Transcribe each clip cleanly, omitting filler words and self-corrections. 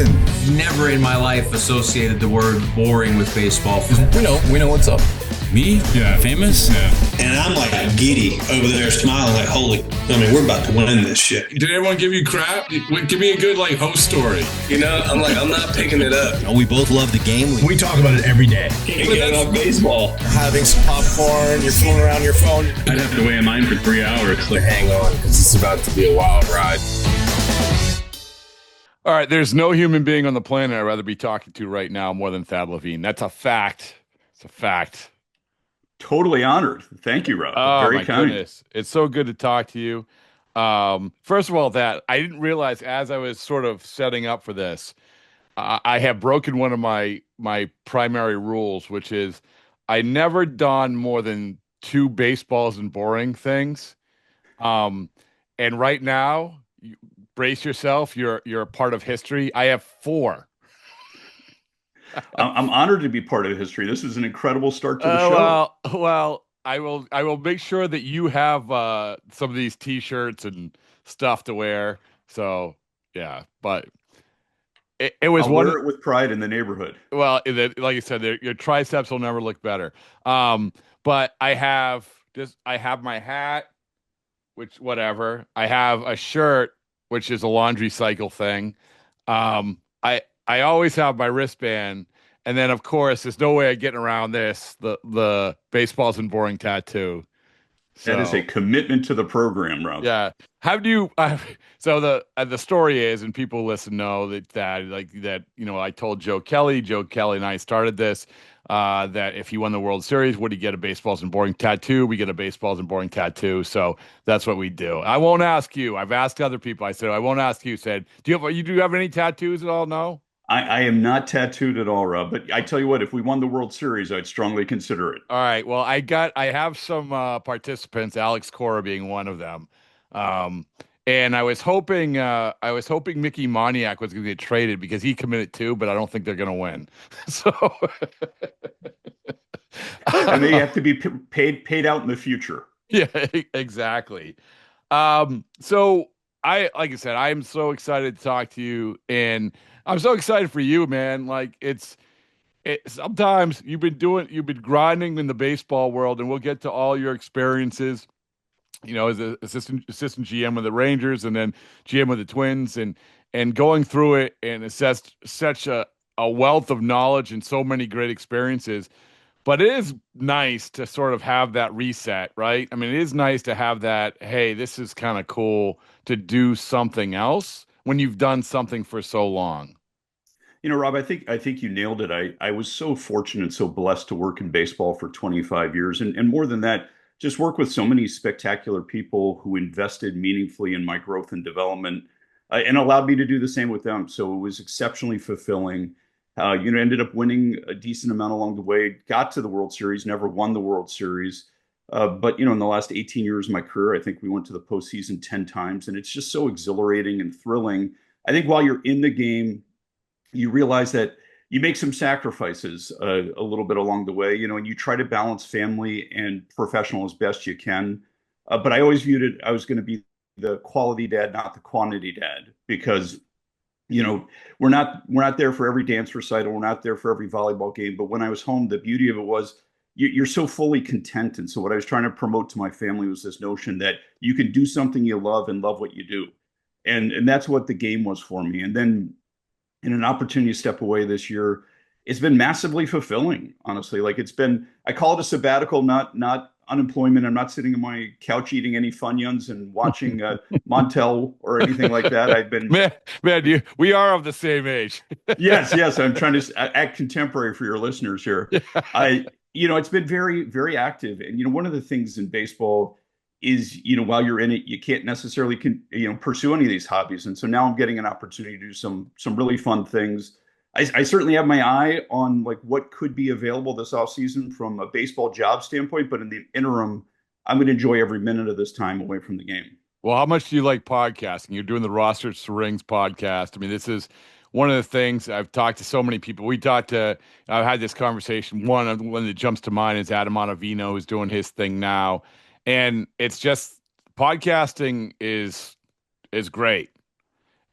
listen, never in my life associated the word boring with baseball. We know what's up. Me? Yeah. Famous? Yeah. And I'm like giddy over there smiling like, we're about to win this shit. Did everyone give you crap? Give me a good host story. I'm not picking it up. We both love the game. We talk about it every day. Getting on baseball. Having some popcorn, you're fooling around your phone. I'd have to wait in line for 3 hours. Hang on, because it's about to be a wild ride. All right, there's no human being on the planet I'd rather be talking to right now more than Thad Levine. That's a fact. It's a fact. Totally honored. Thank you, Rob. Oh, Very my kind. goodness. It's so good to talk to you. First of all, that I didn't realize as I was sort of setting up for this, I have broken one of my primary rules, which is I never don more than 2 baseballs and boring things. And right now, brace yourself. You're a part of history. I have 4. I'm honored to be part of history. This is an incredible start to the show. Well, I will make sure that you have some of these T-shirts and stuff to wear. So yeah, but it was I'll wear it with pride in the neighborhood. Well, like you said, your triceps will never look better. But I have my hat, which whatever. I have a shirt, which is a laundry cycle thing. I always have my wristband, and then of course there's no way of getting around this, the baseballs and boring tattoo. So, that is a commitment to the program, Rob. Yeah. How do you? So the story is, and people listen know that I told Joe Kelly and I started this. That if he won the World Series, would he get a baseballs and boring tattoo? We get a baseballs and boring tattoo. So that's what we do. I won't ask you. I've asked other people. I said I won't ask you. Said, do you have any tattoos at all? No. I am not tattooed at all, Rob. But I tell you what, if we won the World Series, I'd strongly consider it. All right. Well, I have some participants, Alex Cora being one of them. And I was hoping Mickey Moniak was going to get traded because he committed 2, but I don't think they're going to win. So, and they have to be paid out in the future. Yeah, exactly. So like I said, I am so excited to talk to you, and I'm so excited for you, man. Like it's sometimes you've been grinding in the baseball world, and we'll get to all your experiences. As an assistant GM with the Rangers and then GM with the Twins, and going through it and assessed such a wealth of knowledge and so many great experiences. But it is nice to sort of have that reset, right? I mean, it is nice to have that, hey, this is kind of cool to do something else when you've done something for so long. Rob, I think you nailed it. I was so fortunate, so blessed to work in baseball for 25 years. And more than that, just work with so many spectacular people who invested meaningfully in my growth and development and allowed me to do the same with them. So it was exceptionally fulfilling. Ended up winning a decent amount along the way, got to the World Series, never won the World Series. But in the last 18 years of my career, I think we went to the postseason 10 times, and it's just so exhilarating and thrilling. I think while you're in the game, you realize that you make some sacrifices a little bit along the way, and you try to balance family and professional as best you can. But I always viewed it, I was going to be the quality dad, not the quantity dad, because, we're not there for every dance recital. We're not there for every volleyball game. But when I was home, the beauty of it was you're so fully content. And so what I was trying to promote to my family was this notion that you can do something you love and love what you do. And that's what the game was for me. And then in an opportunity to step away this year, it's been massively fulfilling, honestly. I call it a sabbatical, not unemployment. I'm not sitting on my couch eating any Funyuns and watching Montel or anything like that. I've been man, we are of the same age. yes. I'm trying to act contemporary for your listeners here. It's been very, very active. And, one of the things in baseball is, while you're in it, you can't necessarily, pursue any of these hobbies. And so now I'm getting an opportunity to do some really fun things. I certainly have my eye on what could be available this offseason from a baseball job standpoint. But in the interim, I'm going to enjoy every minute of this time away from the game. Well, how much do you like podcasting? You're doing the Roster to Rings podcast. I mean, this is one of the things I've talked to so many people. I've had this conversation. One that jumps to mind is Adam Ottavino, who's doing his thing now. And it's just podcasting is great.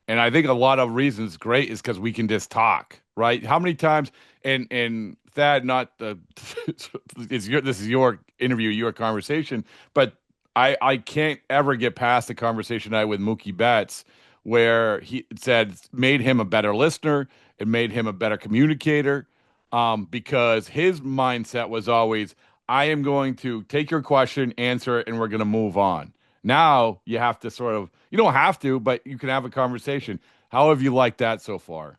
And I think a lot of reasons great is because we can just talk, right? How many times and Thad, not this is your interview, your conversation, but I can't ever get past the conversation I had with Mookie Betts where he said made him a better listener, it made him a better communicator, because his mindset was always, I am going to take your question, answer it, and we're going to move on. Now you have to sort of, you don't have to, but you can have a conversation. How have you liked that so far?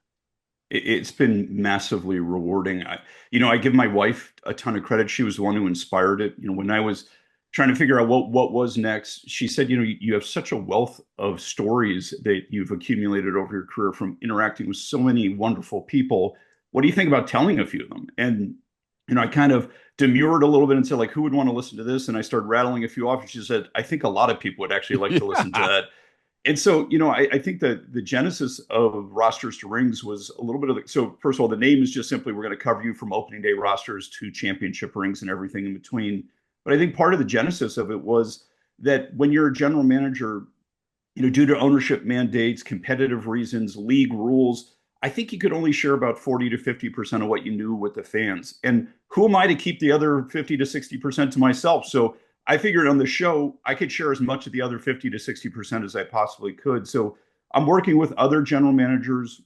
It's been massively rewarding. I give my wife a ton of credit. She was the one who inspired it. When I was trying to figure out what was next, she said, you have such a wealth of stories that you've accumulated over your career from interacting with so many wonderful people. What do you think about telling a few of them? And I kind of demurred a little bit and said, like, who would want to listen to this? And I started rattling a few off. And she said, I think a lot of people would actually like to listen to that. And so, I think that the genesis of Rosters to Rings was a little bit of so first of all, the name is just simply, we're going to cover you from opening day rosters to championship rings and everything in between. But I think part of the genesis of it was that when you're a general manager, due to ownership mandates, competitive reasons, league rules, I think you could only share about 40 to 50% of what you knew with the fans. And who am I to keep the other 50 to 60% to myself? So I figured on the show, I could share as much of the other 50 to 60% as I possibly could. So I'm working with other general managers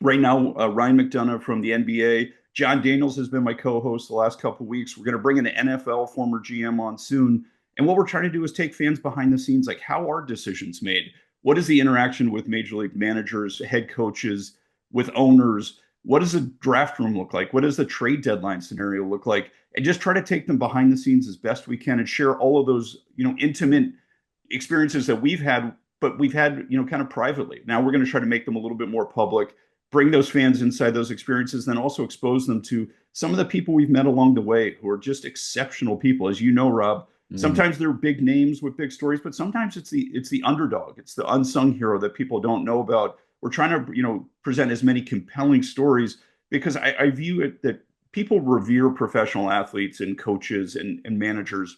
right now. Ryan McDonough from the NBA. John Daniels has been my co-host the last couple of weeks. We're going to bring an NFL former GM on soon. And what we're trying to do is take fans behind the scenes, like, how are decisions made? What is the interaction with major league managers, head coaches, with owners? What does the draft room look like? What does the trade deadline scenario look like? And just try to take them behind the scenes as best we can and share all of those, intimate experiences that we've had, but we've had, kind of privately. Now we're going to try to make them a little bit more public, bring those fans inside those experiences, then also expose them to some of the people we've met along the way who are just exceptional people. As you know, Rob, sometimes they're big names with big stories, but sometimes it's the underdog. It's the unsung hero that people don't know about. We're trying to, present as many compelling stories because I view it that people revere professional athletes and coaches and managers,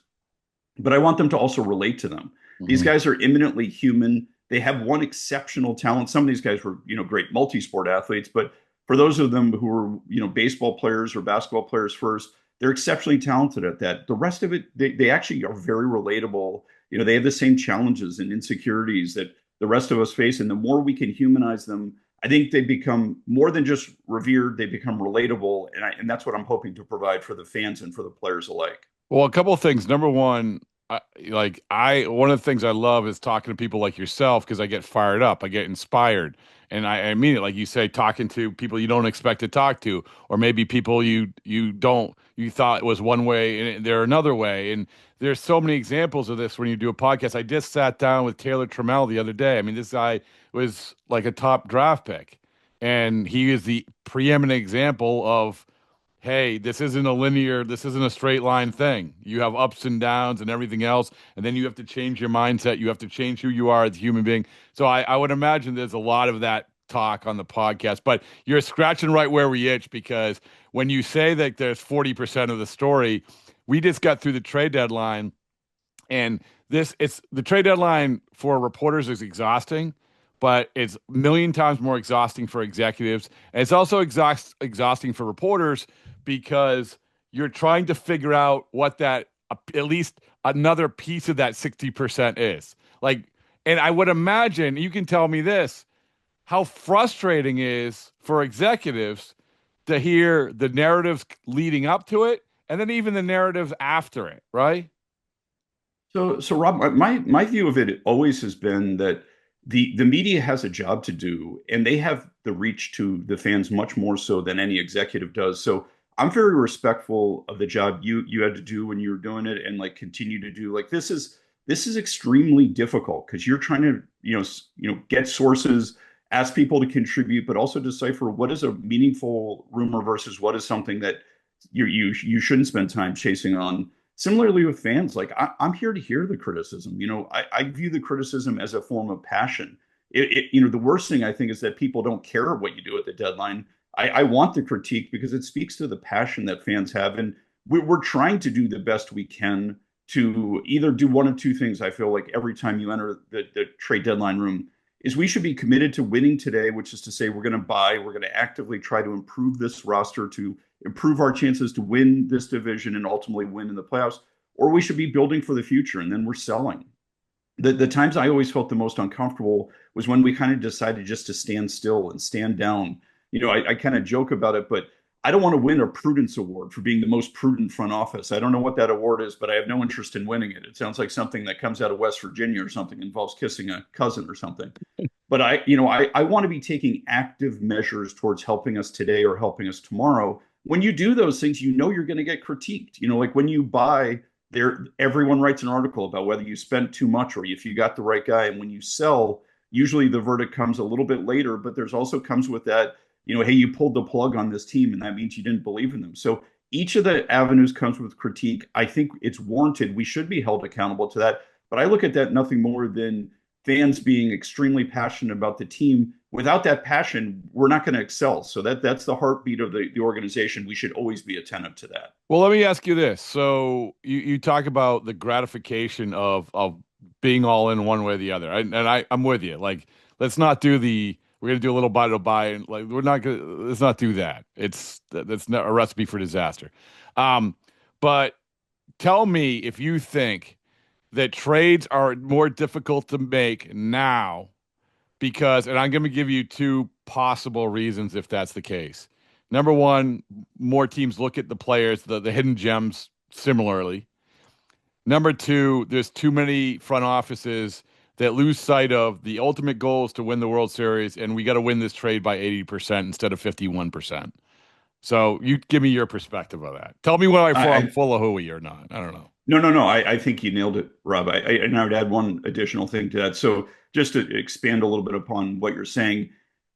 but I want them to also relate to them. These guys are eminently human. They have one exceptional talent. Some of these guys were, great multi-sport athletes, but for those of them who are, baseball players or basketball players first, they're exceptionally talented at that. The rest of it, they actually are very relatable. They have the same challenges and insecurities that the rest of us face. And the more we can humanize them, I think they become more than just revered. They become relatable. And that's what I'm hoping to provide for the fans and for the players alike. Well, a couple of things. Number one, one of the things I love is talking to people like yourself because I get fired up, I get inspired, and I mean it. Like you say, talking to people you don't expect to talk to, or maybe people you thought it was one way and they're another way. And there's so many examples of this when you do a podcast. I just sat down with Taylor Trammell the other day. I mean, this guy was like a top draft pick, and he is the preeminent example of, hey, this isn't a straight line thing. You have ups and downs and everything else. And then you have to change your mindset. You have to change who you are as a human being. So I would imagine there's a lot of that talk on the podcast, but you're scratching right where we itch, because when you say that there's 40% of the story, we just got through the trade deadline, and the trade deadline for reporters is exhausting, but it's a million times more exhausting for executives. And it's also exhausting for reporters, because you're trying to figure out what that, at least another piece of that 60% is. Like, and I would imagine, you can tell me this, how frustrating is for executives to hear the narratives leading up to it and then even the narratives after it, right? So Rob, my view of it always has been that the media has a job to do, and they have the reach to the fans much more so than any executive does. So I'm very respectful of the job you had to do when you were doing it, and like continue to do. Like, this is extremely difficult because you're trying to get sources, ask people to contribute, but also decipher what is a meaningful rumor versus what is something that you shouldn't spend time chasing on. Similarly with fans, like I'm here to hear the criticism. I view the criticism as a form of passion. The worst thing I think is that people don't care what you do at the deadline. I want the critique because it speaks to the passion that fans have, and we're trying to do the best we can to either do one of two things. I feel like every time you enter the trade deadline room, is we should be committed to winning today, which is to say we're going to actively try to improve this roster to improve our chances to win this division and ultimately win in the playoffs, or we should be building for the future and then we're selling. The times I always felt the most uncomfortable was when we kind of decided just to stand still and stand down. I kind of joke about it, but I don't want to win a prudence award for being the most prudent front office. I don't know what that award is, but I have no interest in winning it. It sounds like something that comes out of West Virginia or something, involves kissing a cousin or something. But I want to be taking active measures towards helping us today or helping us tomorrow. When you do those things, you're going to get critiqued. Like when you buy, everyone writes an article about whether you spent too much or if you got the right guy. And when you sell, usually the verdict comes a little bit later, but there's also comes with that, hey, you pulled the plug on this team and that means you didn't believe in them. So each of the avenues comes with critique. I think it's warranted. We should be held accountable to that. But I look at that nothing more than fans being extremely passionate about the team. Without that passion, we're not going to excel. So that's the heartbeat of the organization. We should always be attentive to that. Well, let me ask you this. So you talk about the gratification of being all in one way or the other. I'm with you. Like, let's not do we're going to do a little buy to buy. And like, let's not do that. That's not a recipe for disaster. But tell me if you think that trades are more difficult to make now because, and I'm going to give you two possible reasons if that's the case. Number one, more teams look at the players, the hidden gems similarly. Number two, there's too many front offices that lose sight of the ultimate goal is to win the World Series, and we got to win this trade by 80% instead of 51%. So you give me your perspective of that. Tell me when I'm full of hooey or not. I don't know. No. I think you nailed it, Rob. And I would add one additional thing to that. So just to expand a little bit upon what you're saying,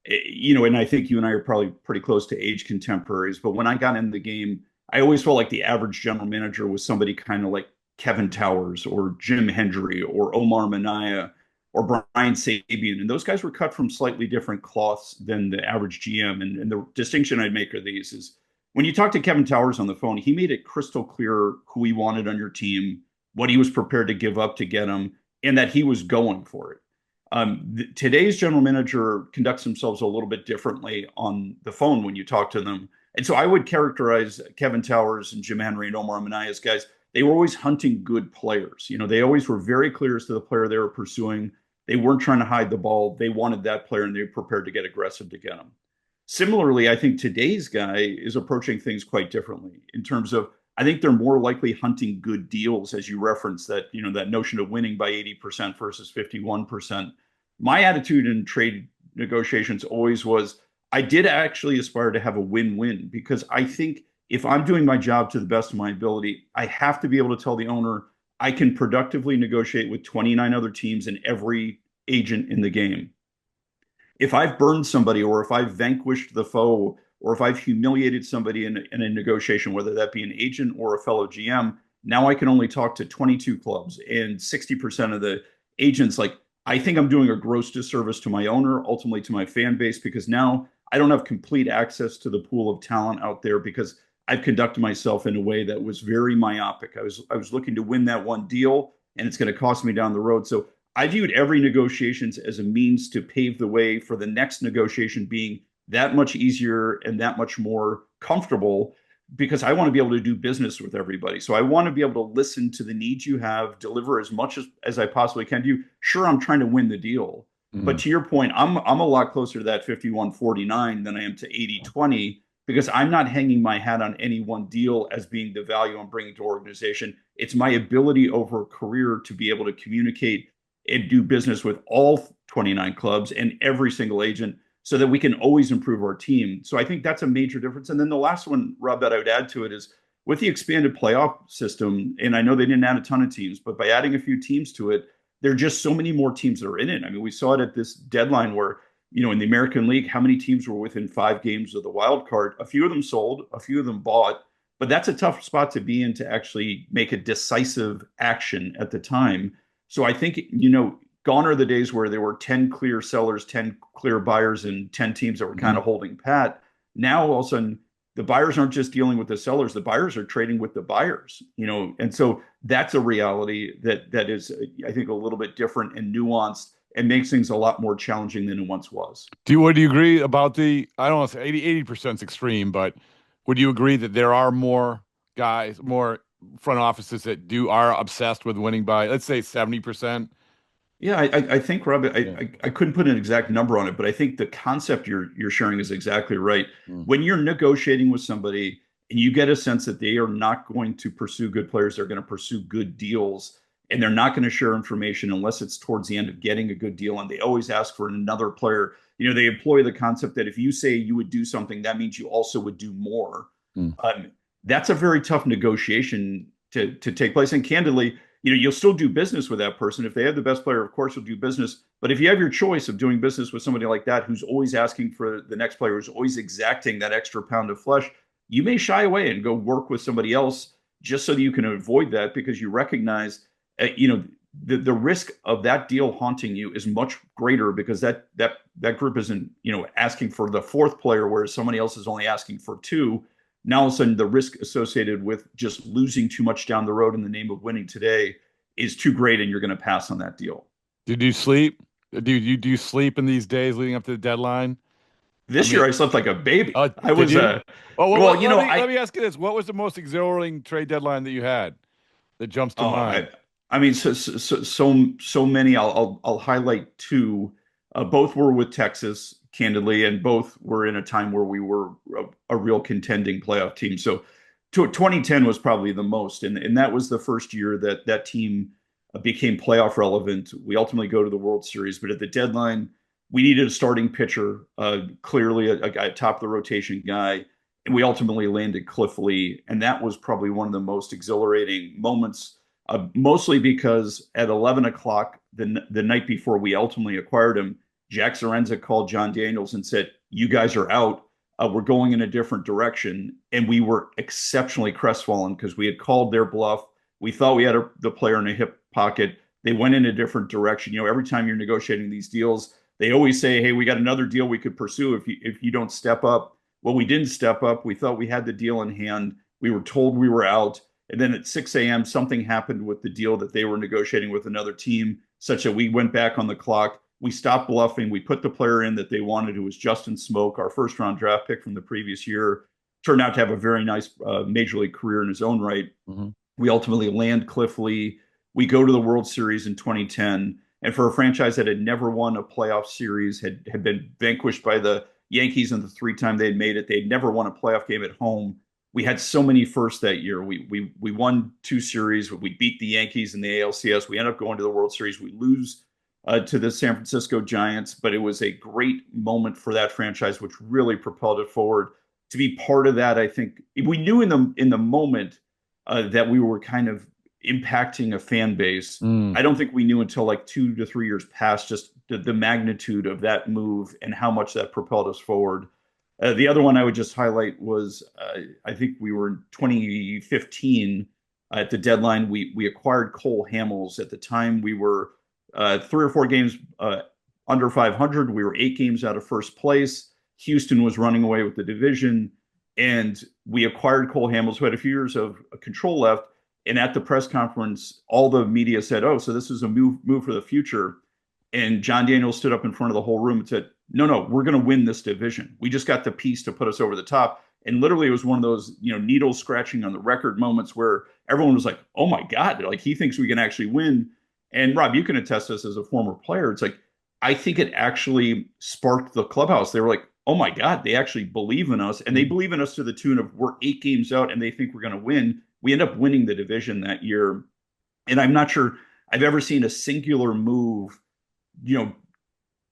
and I think you and I are probably pretty close to age contemporaries, but when I got in the game, I always felt like the average general manager was somebody kind of like Kevin Towers or Jim Hendry or Omar Minaya or Brian Sabian. And those guys were cut from slightly different cloths than the average GM. And the distinction I'd make of these is when you talk to Kevin Towers on the phone, he made it crystal clear who he wanted on your team, what he was prepared to give up to get him, and that he was going for it. Today's general manager conducts themselves a little bit differently on the phone when you talk to them. And so I would characterize Kevin Towers and Jim Henry and Omar Minaya as guys, they were always hunting good players. They always were very clear as to the player they were pursuing. They weren't trying to hide the ball. They wanted that player and they were prepared to get aggressive to get him. Similarly, I think today's guy is approaching things quite differently in terms of, I think they're more likely hunting good deals, as you referenced that, that notion of winning by 80% versus 51%. My attitude in trade negotiations always was, I did actually aspire to have a win-win because I think if I'm doing my job to the best of my ability, I have to be able to tell the owner I can productively negotiate with 29 other teams and every agent in the game. If I've burned somebody or if I've vanquished the foe or if I've humiliated somebody in a negotiation, whether that be an agent or a fellow GM, now I can only talk to 22 clubs and 60% of the agents. Like, I think I'm doing a gross disservice to my owner, ultimately to my fan base, because now I don't have complete access to the pool of talent out there because I've conducted myself in a way that was very myopic. I was looking to win that one deal, and it's going to cost me down the road. So I viewed every negotiations as a means to pave the way for the next negotiation being that much easier and that much more comfortable, because I want to be able to do business with everybody. So I want to be able to listen to the needs you have, deliver as much as I possibly can to you. Sure, I'm trying to win the deal. Mm-hmm. But to your point, I'm a lot closer to that 51-49 than I am to 80-20, because I'm not hanging my hat on any one deal as being the value I'm bringing to organization. It's my ability over a career to be able to communicate and do business with all 29 clubs and every single agent so that we can always improve our team. So I think that's a major difference. And then the last one, Rob, that I would add to it is with the expanded playoff system, and I know they didn't add a ton of teams, but by adding a few teams to it, there are just so many more teams that are in it. I mean, we saw it at this deadline where, in the American League, how many teams were within 5 games of the wild card? A few of them sold, a few of them bought, but that's a tough spot to be in to actually make a decisive action at the time. So I think, gone are the days where there were 10 clear sellers, 10 clear buyers, and 10 teams that were kind of holding pat. Now, all of a sudden, the buyers aren't just dealing with the sellers. The buyers are trading with the buyers, and so that's a reality that is, I think, a little bit different and nuanced and makes things a lot more challenging than it once was. Would you agree about I don't want to say 80% is extreme, but would you agree that there are more guys, more front offices that are obsessed with winning by, let's say 70%? Yeah, I think, Rob, I couldn't put an exact number on it, but I think the concept you're sharing is exactly right. When you're negotiating with somebody and you get a sense that they are not going to pursue good players, they're going to pursue good deals, and they're not going to share information unless it's towards the end of getting a good deal, and they always ask for another player. They employ the concept that if you say you would do something, that means you also would do more. That's a very tough negotiation to take place. And candidly, you'll still do business with that person. If they have the best player, of course, you'll do business. But if you have your choice of doing business with somebody like that, who's always asking for the next player, who's always exacting that extra pound of flesh, you may shy away and go work with somebody else just so that you can avoid that, because you recognize, the risk of that deal haunting you is much greater, because that group isn't, asking for the fourth player, whereas somebody else is only asking for two. Now, all of a sudden, the risk associated with just losing too much down the road in the name of winning today is too great, and you're going to pass on that deal. Did you sleep? Do you sleep in these days leading up to the deadline? This year, I slept like a baby. I was. Let me ask you this: what was the most exhilarating trade deadline that you had that jumps to mind? I mean, so many. I'll highlight two. Both were with Texas, candidly, and both were in a time where we were a real contending playoff team. So 2010 was probably the most, and that was the first year that team became playoff relevant. We ultimately go to the World Series, but at the deadline, we needed a starting pitcher, clearly a guy, top of the rotation guy, and we ultimately landed Cliff Lee, and that was probably one of the most exhilarating moments, mostly because at 11 o'clock the night before we ultimately acquired him, Jack Zarenza called John Daniels and said, "You guys are out. We're going in a different direction." And we were exceptionally crestfallen because we had called their bluff. We thought we had the player in a hip pocket. They went in a different direction. Every time you're negotiating these deals, they always say, "Hey, we got another deal we could pursue if you don't step up." Well, we didn't step up. We thought we had the deal in hand. We were told we were out. And then at 6 a.m., something happened with the deal that they were negotiating with another team, such that we went back on the clock. We stopped bluffing. We put the player in that they wanted, who was Justin Smoke, our first-round draft pick from the previous year. Turned out to have a very nice major league career in his own right. Mm-hmm. We ultimately land Cliff Lee. We go to the World Series in 2010. And for a franchise that had never won a playoff series, had been vanquished by the Yankees in the 3 times they had made it, they'd never won a playoff game at home. We had so many firsts that year. We won 2 series. We beat the Yankees in the ALCS. We end up going to the World Series. We lose to the San Francisco Giants, but it was a great moment for that franchise, which really propelled it forward. To be part of that, I think we knew in the moment that we were kind of impacting a fan base. I don't think we knew until like 2 to 3 years past just the magnitude of that move and how much that propelled us forward. The other one I would just highlight was I think we were in 2015 at the deadline. We acquired Cole Hamels. At the time, we were 3 or 4 games under 500. We were 8 games out of first place. Houston was running away with the division, and we acquired Cole Hamels, who had a few years of control left. And at the press conference, all the media said, "Oh, so this is a move for the future." And John Daniels stood up in front of the whole room and said, No, we're going to win this division. We just got the piece to put us over the top." And literally, it was one of those, needles scratching on the record moments where everyone was like, "Oh my God, like he thinks we can actually win." And Rob, you can attest this as a former player. It's like, I think it actually sparked the clubhouse. They were like, "Oh my God, they actually believe in us." And they believe in us to the tune of we're 8 games out and they think we're going to win. We end up winning the division that year. And I'm not sure I've ever seen a singular move,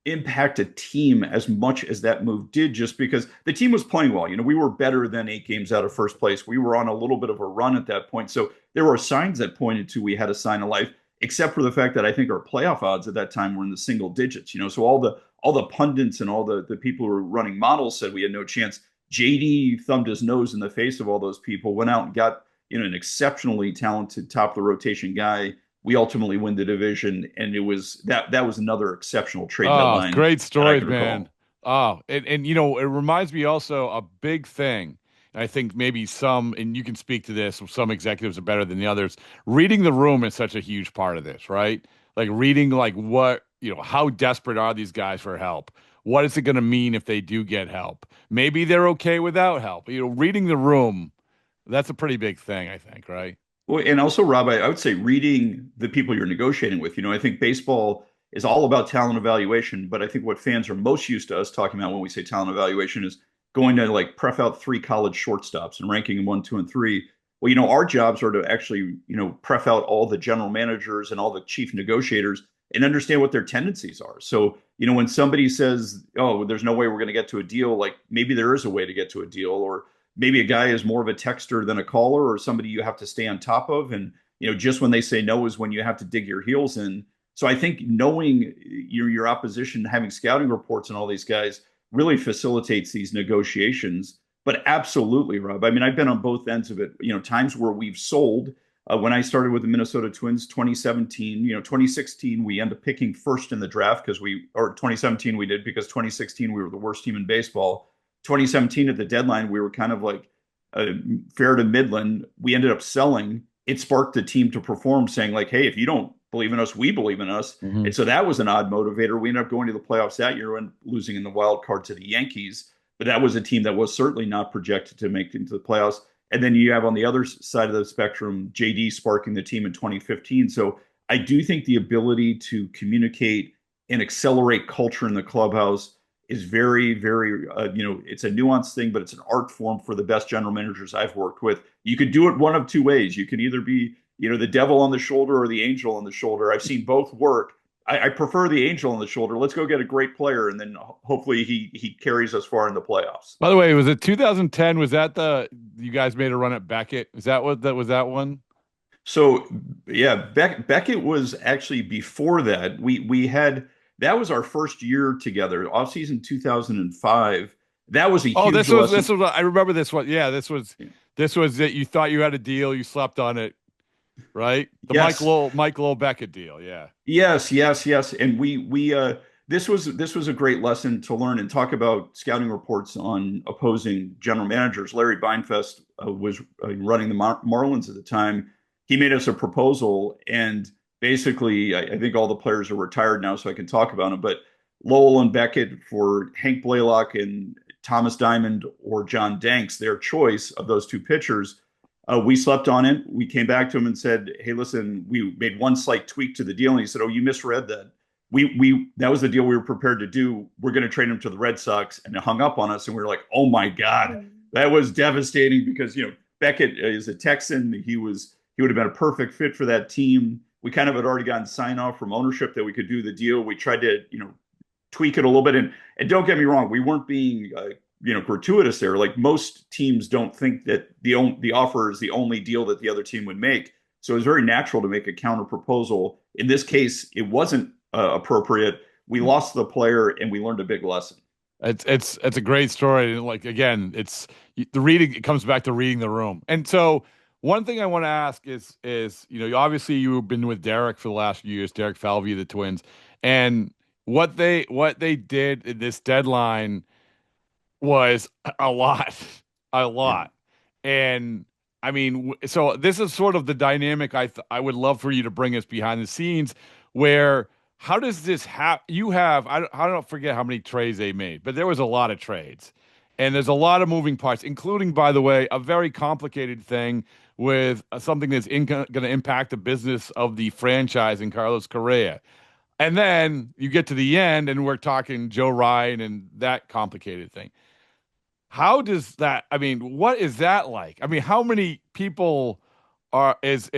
impact a team as much as that move did, just because the team was playing well. We were better than 8 games out of first place. We were on a little bit of a run at that point. So there were signs that pointed to we had a sign of life, except for the fact that I think our playoff odds at that time were in the single digits. So all the pundits and all the people who were running models said we had no chance. JD thumbed his nose in the face of all those people, went out and got an exceptionally talented top of the rotation guy. We ultimately win the division, and it was that was another exceptional trade deadline. Great stories, man. And it reminds me also a big thing. And I think maybe and you can speak to this, some executives are better than the others. Reading the room is such a huge part of this, right? Like reading like what how desperate are these guys for help? What is it going to mean if they do get help? Maybe they're okay without help. Reading the room, that's a pretty big thing, I think, right? Well, and also, Rob, I would say reading the people you're negotiating with. I think baseball is all about talent evaluation, but I think what fans are most used to us talking about when we say talent evaluation is going to like pref out 3 college shortstops and ranking them 1, 2, and 3. Well, our jobs are to actually, pref out all the general managers and all the chief negotiators and understand what their tendencies are. So, when somebody says, "Oh, there's no way we're going to get to a deal," like maybe there is a way to get to a deal, or maybe a guy is more of a texter than a caller, or somebody you have to stay on top of. And, just when they say no is when you have to dig your heels in. So I think knowing your opposition, having scouting reports and all these guys really facilitates these negotiations. But absolutely, Rob. I mean, I've been on both ends of it. Times where we've sold. When I started with the Minnesota Twins, 2017, 2016, we ended up picking first in the draft or 2017 we did because 2016 we were the worst team in baseball. 2017 at the deadline, we were kind of like fair to Midland. We ended up selling. It sparked the team to perform, saying like, "Hey, if you don't believe in us, we believe in us." Mm-hmm. And so that was an odd motivator. We ended up going to the playoffs that year and losing in the wild card to the Yankees. But that was a team that was certainly not projected to make it into the playoffs. And then you have on the other side of the spectrum, JD sparking the team in 2015. So I do think the ability to communicate and accelerate culture in the clubhouse is very, very, it's a nuanced thing, but it's an art form for the best general managers I've worked with. You could do it one of two ways. You can either be, the devil on the shoulder or the angel on the shoulder. I've seen both work. I prefer the angel on the shoulder. Let's go get a great player, and then hopefully he carries us far in the playoffs. By the way, was it 2010? Was that you guys made a run at Beckett? Is that what that was? That one? So yeah, Beckett was actually before that. We had that was our first year together, off season 2005. That was a huge this was I remember this one. Yeah, this was that you thought you had a deal, you slept on it, right? The yes. Mike Lowell Beckett deal. Yeah. Yes. And this was a great lesson to learn and talk about scouting reports on opposing general managers. Larry Beinfest was running the Marlins at the time. He made us a proposal, and basically, I think all the players are retired now, so I can talk about them. But Lowell and Beckett for Hank Blaylock and Thomas Diamond or John Danks, their choice of those two pitchers. We slept on it. We came back to him and said, "Hey, listen, we made one slight tweak to the deal." And he said, "Oh, you misread that. That was the deal we were prepared to do. We're going to trade him to the Red Sox." And it hung up on us. And we were like, "Oh my God, that was devastating," because, Beckett is a Texan. He would have been a perfect fit for that team. We kind of had already gotten sign off from ownership that we could do the deal. We tried to, tweak it a little bit. And don't get me wrong, we weren't being, gratuitous there. Like most teams don't think that the offer is the only deal that the other team would make. So it was very natural to make a counter proposal. In this case, it wasn't appropriate. We lost the player and we learned a big lesson. It's a great story. And like, again, it's the reading, it comes back to reading the room. And so one thing I want to ask is, obviously you've been with Derek for the last few years, Derek Falvey, the Twins, and what they did in this deadline was a lot. Yeah. And I mean, so this is sort of the dynamic I would love for you to bring us behind the scenes, where how does this happen? I don't forget how many trades they made, but there was a lot of trades. And there's a lot of moving parts, including, by the way, a very complicated thing with something that's going to impact the business of the franchise in Carlos Correa. And then you get to the end, and we're talking Joe Ryan and that complicated thing. How does that? I mean, what is that like? I mean, how many people is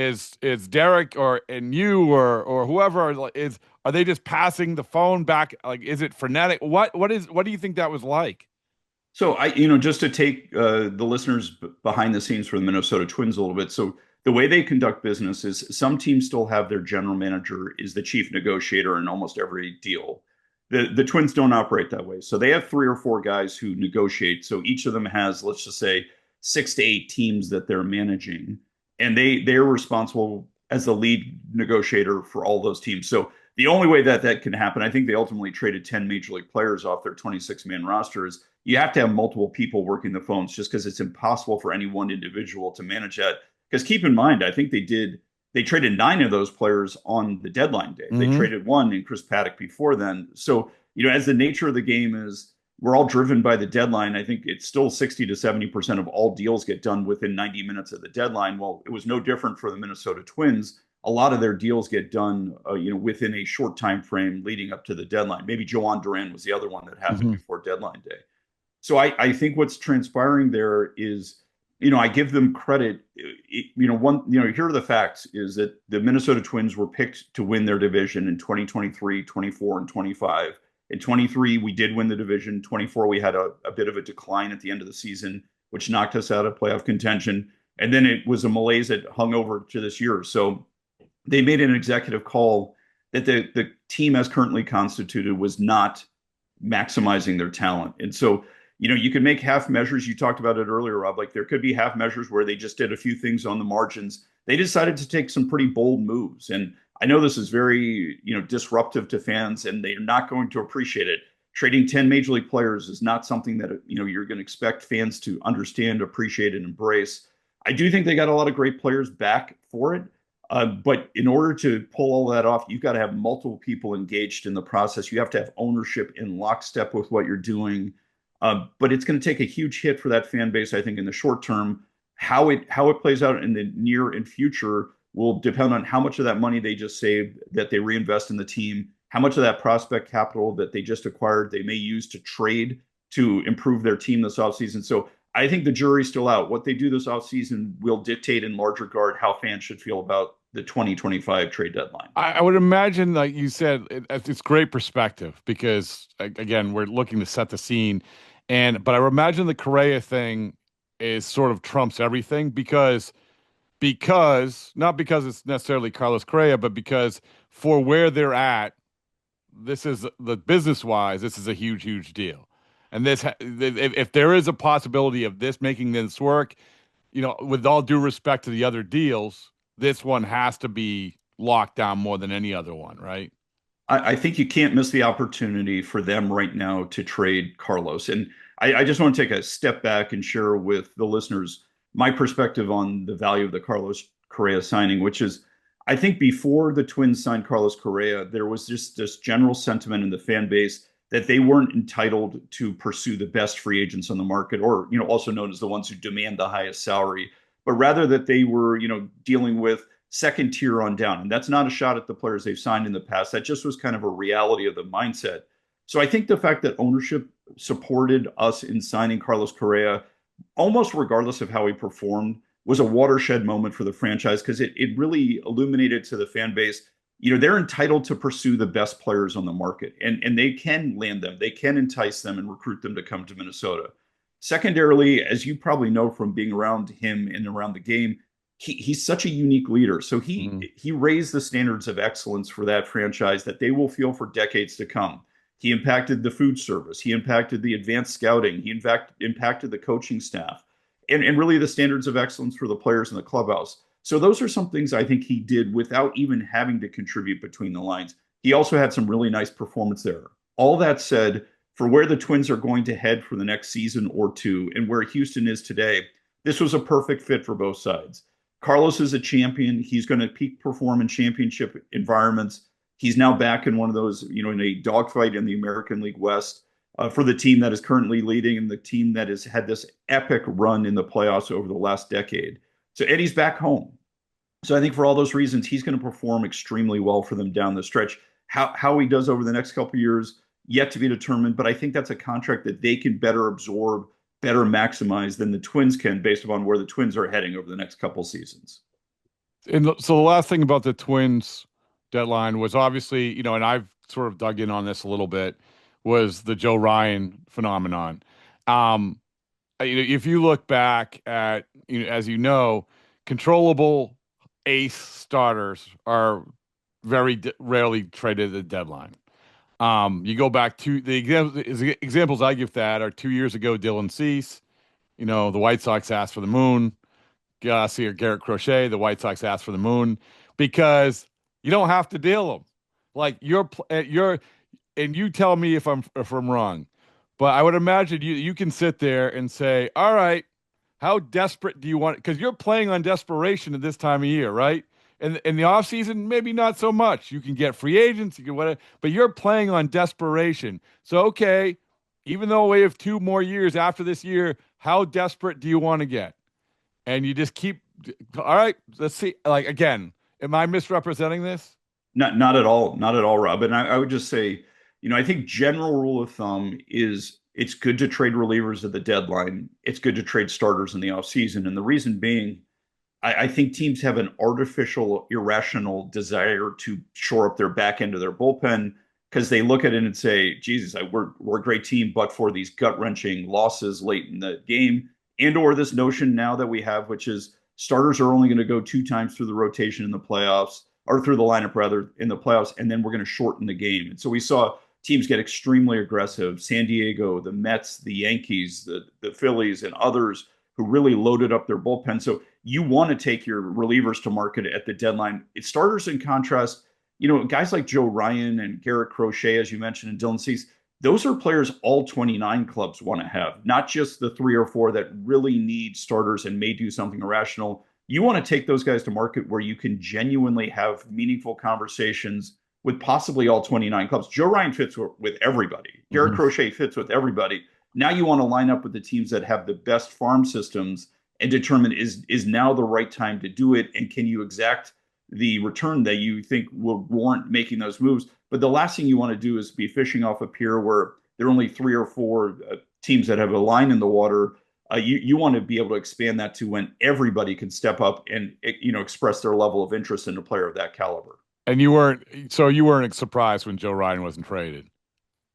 Derek and you or whoever is? Are they just passing the phone back? Like, is it frenetic? What do you think that was like? So just to take the listeners behind the scenes for the Minnesota Twins a little bit. So the way they conduct business is some teams still have their general manager is the chief negotiator in almost every deal. The Twins don't operate that way. So they have 3 or 4 guys who negotiate. So each of them has, let's just say, 6 to 8 teams that they're managing. And they're responsible as the lead negotiator for all those teams. So the only way that can happen, I think they ultimately traded 10 major league players off their 26-man roster, is you have to have multiple people working the phones, just because it's impossible for any one individual to manage that. Because keep in mind, I think they they traded 9 of those players on the deadline day. They traded 1 in Chris Paddock before then. So, as the nature of the game is, we're all driven by the deadline. I think it's still 60 to 70% of all deals get done within 90 minutes of the deadline. Well, it was no different for the Minnesota Twins. A lot of their deals get done, within a short time frame leading up to the deadline. Maybe Joan Duran was the other one that happened before deadline day. So I think what's transpiring there is, I give them credit. Here are the facts: is that the Minnesota Twins were picked to win their division in 2023, 24, and 25. In 23, we did win the division. 24, we had a bit of a decline at the end of the season, which knocked us out of playoff contention. And then it was a malaise that hung over to this year. So they made an executive call that the team as currently constituted was not maximizing their talent. And so, you can make half measures. You talked about it earlier, Rob. Like, there could be half measures where they just did a few things on the margins. They decided to take some pretty bold moves. And I know this is very, disruptive to fans, and they're not going to appreciate it. Trading 10 major league players is not something that, you're going to expect fans to understand, appreciate, and embrace. I do think they got a lot of great players back for it. But in order to pull all that off, you've got to have multiple people engaged in the process. You have to have ownership in lockstep with what you're doing. But it's going to take a huge hit for that fan base, I think, in the short term. How it plays out in the near and future will depend on how much of that money they just saved that they reinvest in the team, how much of that prospect capital that they just acquired they may use to trade to improve their team this offseason. So I think the jury's still out. What they do this offseason will dictate in large regard how fans should feel about the 2025 trade deadline. I would imagine, like you said, it's great perspective because, again, we're looking to set the scene. But I imagine the Correa thing is sort of trumps everything because not because it's necessarily Carlos Correa, but because for where they're at, this is the business-wise, this is a huge, huge deal. And if there is a possibility of this making this work, with all due respect to the other deals, this one has to be locked down more than any other one, right? I think you can't miss the opportunity for them right now to trade Carlos. And I just want to take a step back and share with the listeners my perspective on the value of the Carlos Correa signing, which is, I think before the Twins signed Carlos Correa, there was just this general sentiment in the fan base that they weren't entitled to pursue the best free agents on the market, or, also known as the ones who demand the highest salary, but rather that they were, dealing with second tier on down. And that's not a shot at the players they've signed in the past. That just was kind of a reality of the mindset. So I think the fact that ownership supported us in signing Carlos Correa, almost regardless of how he performed, was a watershed moment for the franchise because it really illuminated to the fan base, they're entitled to pursue the best players on the market, and they can land them. They can entice them and recruit them to come to Minnesota. Secondarily, as you probably know from being around him and around the game, he's such a unique leader. So he raised the standards of excellence for that franchise that they will feel for decades to come. He impacted the food service. He impacted the advanced scouting. He, in fact, impacted the coaching staff and really the standards of excellence for the players in the clubhouse. So those are some things I think he did without even having to contribute between the lines. He also had some really nice performance there. All that said, for where the Twins are going to head for the next season or two and where Houston is today, this was a perfect fit for both sides. Carlos is a champion. He's going to peak perform in championship environments. He's now back in one of those, in a dogfight in the American League West for the team that is currently leading and the team that has had this epic run in the playoffs over the last decade. So Eddie's back home. So I think for all those reasons, he's going to perform extremely well for them down the stretch. How he does over the next couple of years, yet to be determined. But I think that's a contract that they can better absorb, better maximize than the Twins can based upon where the Twins are heading over the next couple of seasons. And so the last thing about the Twins deadline was obviously, and I've sort of dug in on this a little bit, was the Joe Ryan phenomenon. If you look back at, as controllable ace starters are very rarely traded at the deadline. You go back to the examples I give that are 2 years ago, Dylan Cease, the White Sox asked for the moon. Garcia, Garrett Crochet, the White Sox asked for the moon because you don't have to deal them. Like and you tell me if I'm wrong, but I would imagine you can sit there and say, all right, how desperate do you want? Because you're playing on desperation at this time of year, right? in the offseason, maybe not so much. You can get free agents, you can whatever, but you're playing on desperation. So, okay, even though we have 2 more years after this year, how desperate do you want to get? And you just keep, all right, let's see. Like, again, am I misrepresenting this? Not at all. Not at all, Rob. And I would just say, I think general rule of thumb is it's good to trade relievers at the deadline. It's good to trade starters in the offseason. And the reason being, I think teams have an artificial, irrational desire to shore up their back end of their bullpen because they look at it and say, Jesus, we're a great team, but for these gut-wrenching losses late in the game, and or this notion now that we have, which is starters are only going to go 2 times through the rotation in the playoffs, or through the lineup rather, in the playoffs, and then we're going to shorten the game. And so we saw teams get extremely aggressive. San Diego, the Mets, the Yankees, the Phillies, and others who really loaded up their bullpen. So you want to take your relievers to market at the deadline. It's starters, in contrast, guys like Joe Ryan and Garrett Crochet, as you mentioned, and Dylan Cease, those are players all 29 clubs want to have, not just the 3 or 4 that really need starters and may do something irrational. You want to take those guys to market where you can genuinely have meaningful conversations with possibly all 29 clubs. Joe Ryan fits with everybody. Garrett Crochet fits with everybody. Now you want to line up with the teams that have the best farm systems and determine is now the right time to do it, and can you exact the return that you think will warrant making those moves. But the last thing you want to do is be fishing off a pier where there are only 3 or 4 teams that have a line in the water. You want to be able to expand that to when everybody can step up and express their level of interest in a player of that caliber. And you weren't surprised when Joe Ryan wasn't traded.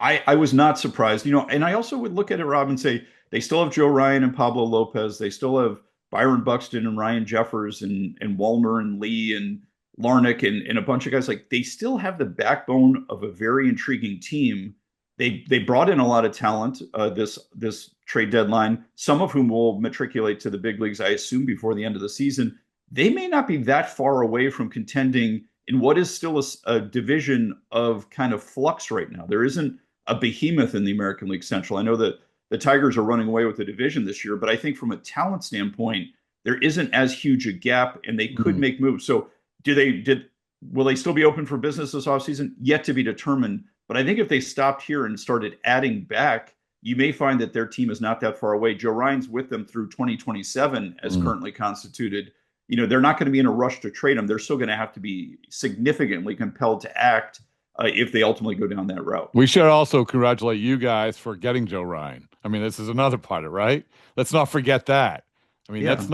I was not surprised, and I also would look at it, Rob, and say they still have Joe Ryan and Pablo Lopez. They still have Byron Buxton and Ryan Jeffers and Wallner and Lee and Larnick and a bunch of guys. Like, they still have the backbone of a very intriguing team. They brought in a lot of talent this trade deadline, some of whom will matriculate to the big leagues, I assume, before the end of the season. They may not be that far away from contending in what is still a division of kind of flux right now. There isn't a behemoth in the American League Central. I know that the Tigers are running away with the division this year, but I think from a talent standpoint, there isn't as huge a gap, and they could make moves. So will they still be open for business this offseason? Yet to be determined. But I think if they stopped here and started adding back, you may find that their team is not that far away. Joe Ryan's with them through 2027 as currently constituted. They're not going to be in a rush to trade him. They're still going to have to be significantly compelled to act if they ultimately go down that route. We should also congratulate you guys for getting Joe Ryan. I mean, this is another part of it, right? Let's not forget that. I mean, it's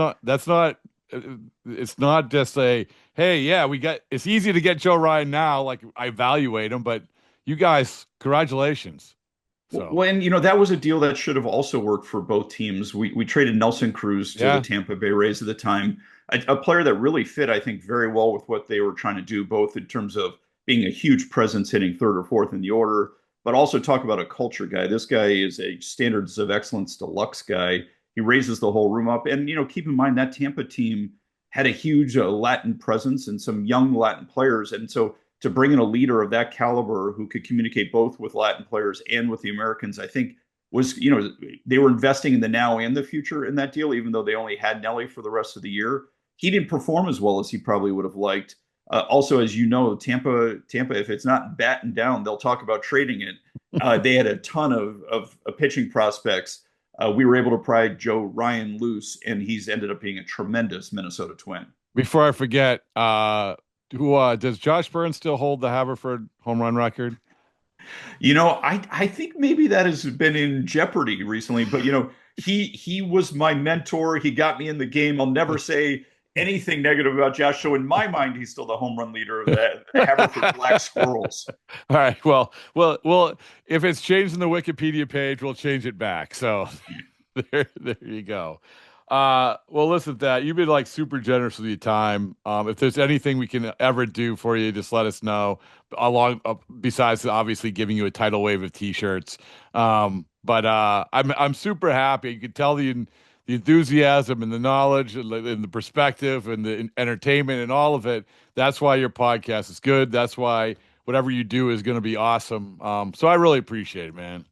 not just a, hey, yeah, it's easy to get Joe Ryan now. Like, I evaluate him, but you guys, congratulations. So. Well, and that was a deal that should have also worked for both teams. We traded Nelson Cruz to the Tampa Bay Rays at the time, a player that really fit, I think, very well with what they were trying to do, both in terms of being a huge presence hitting 3rd or 4th in the order, but also talk about a culture guy. This guy is a standards of excellence deluxe guy. He raises the whole room up. And, keep in mind that Tampa team had a huge Latin presence and some young Latin players. And so to bring in a leader of that caliber who could communicate both with Latin players and with the Americans, I think was, they were investing in the now and the future in that deal, even though they only had Nelly for the rest of the year. He didn't perform as well as he probably would have liked. Also, as you know, Tampa, if it's not battened down, they'll talk about trading it. They had a ton of pitching prospects. We were able to pry Joe Ryan loose, and he's ended up being a tremendous Minnesota Twin. Before I forget, does Josh Byrne still hold the Haverford home run record? I think maybe that has been in jeopardy recently, but he was my mentor. He got me in the game. I'll never say anything negative about Josh. So in my mind, he's still the home run leader of the Haverford Black Squirrels. All right. Well, if it's changed in the Wikipedia page, we'll change it back. So there you go. Well, listen to that. You've been like super generous with your time. If there's anything we can ever do for you, just let us know. Besides obviously giving you a tidal wave of T-shirts. But I'm super happy. You can tell the enthusiasm and the knowledge and the perspective and the entertainment and all of it. That's why your podcast is good. That's why whatever you do is going to be awesome. So I really appreciate it, man.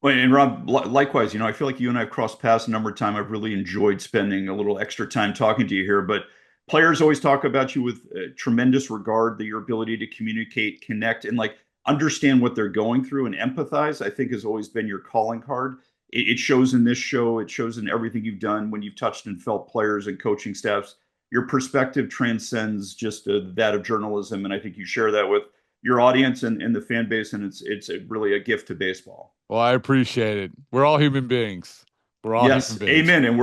Well, and Rob, likewise, I feel like you and I have crossed paths a number of times. I've really enjoyed spending a little extra time talking to you here, but players always talk about you with tremendous regard, that your ability to communicate, connect, and like understand what they're going through and empathize, I think has always been your calling card. It shows in this show. It shows in everything you've done when you've touched and felt players and coaching staffs. Your perspective transcends just that of journalism. And I think you share that with your audience and the fan base. And it's really a gift to baseball. Well, I appreciate it. We're all human beings. We're all yes, human beings. Amen. And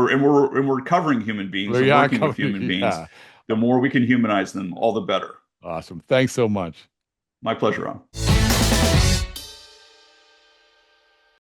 we're covering human beings and working with human beings. Yeah. The more we can humanize them, all the better. Awesome. Thanks so much. My pleasure, Rob.